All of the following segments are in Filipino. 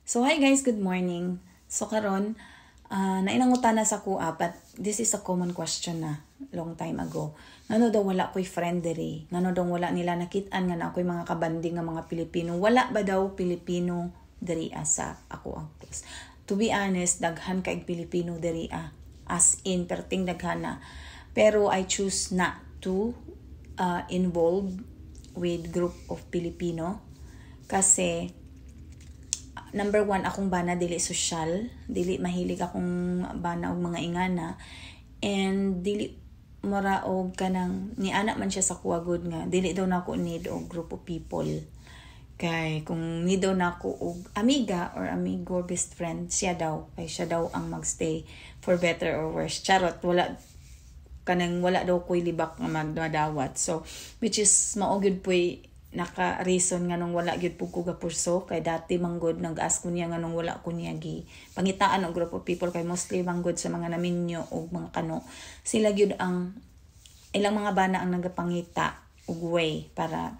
So hi guys, good morning. So karon nainangutan na sa kuha, but this is a common question na long time ago. Ngano daw wala ko'y friend diri? Ngano daw wala nila nakitaan nga na ako'y mga kabanding nga mga Pilipino? Wala ba daw Pilipino diri sa ako ang place? To be honest, daghan kaig Pilipino diri as in perting daghan na. Pero I choose not to involve with group of Filipino kasi number one, akong bana dili social, dili mahilig akong bana og mga ingana, and dili maraog kanang ni anak man siya sa kuwagod nga dili daw nako need og group of people. Kay kung need daw nako og amiga or amigo or best friend, siya daw ang magstay for better or worse. Charot, wala daw ko'y libak nga magdawat. So which is mao gyud po'y naka-reason nga nung wala gyud pug ko gapurso kay dati manggod nag-ask ko niya nga nung wala ko niya gi pangitaan og group of people kay mostly manggod sa mga naminyo og mga kano, sila gyud ang ilang mga bana ang nagapangita og way para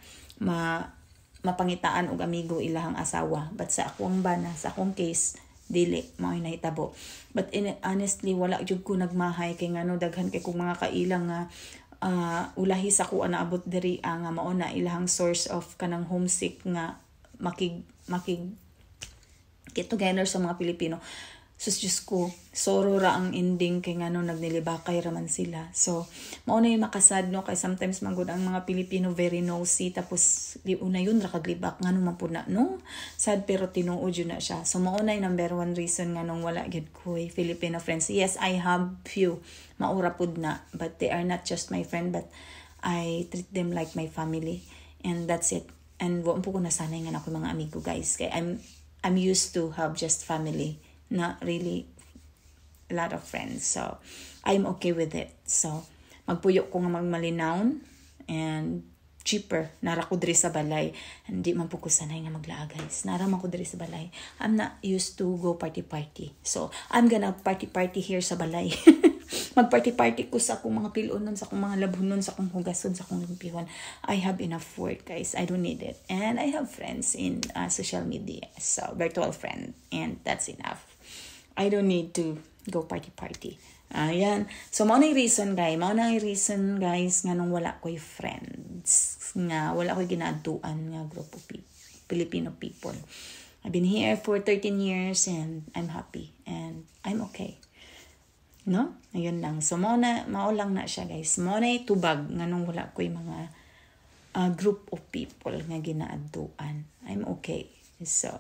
mapangitaan og amigo ilahang asawa. But sa akong bana, sa akong case, dili mao nahitabo. But honestly wala gyud ko nagmahay kay ngano daghan kay kung mga kailang nga ulahi sa ko naabot diri nga mao na ilahang source of kanang homesick nga makig get together sa mga Pilipino. Sus Diyos ko, soro ra ang ending kay ngano nagnilibakay raman sila. So mao na yung makasad no kay sometimes magud ang mga Pilipino very nosy tapos di una yun ra kaglibak ngano man pud na no. Sad pero tinuod yun na siya. So mao na yung number one reason nga nung wala gyud ko Filipino friends. Yes, I have few maura pud na, but they are not just my friend, but I treat them like my family, and that's it. And wa po ko nasanay nga ako mga amigo guys kay I'm used to have just family, not really a lot of friends. So I'm okay with it. So magpuyo ko nga magmalinawon and cheaper nara ko diri sa balay. Hindi man po ko sanay nga maglaag guys. Nara man ko diri sa balay. I'm not used to go party. So I'm gonna party here sa balay. Mag-party ko sa akong mga pilonon, sa akong mga labhonon, sa akong hugason, sa akong limpihon. I have enough work, guys. I don't need it. And I have friends in social media. So, virtual friend. And that's enough. I don't need to go party. Ayan. So, mao na yung reason, guys. Nga nung wala ko'y friends. Nga wala ko'y ginaaduan nga group of Filipino people. I've been here for 13 years and I'm happy. And I'm okay. No? Ayun lang. So, mao lang na siya, guys. Mao na itubag nga nung wala ko'y mga group of people nga ginaaduan. I'm okay. So,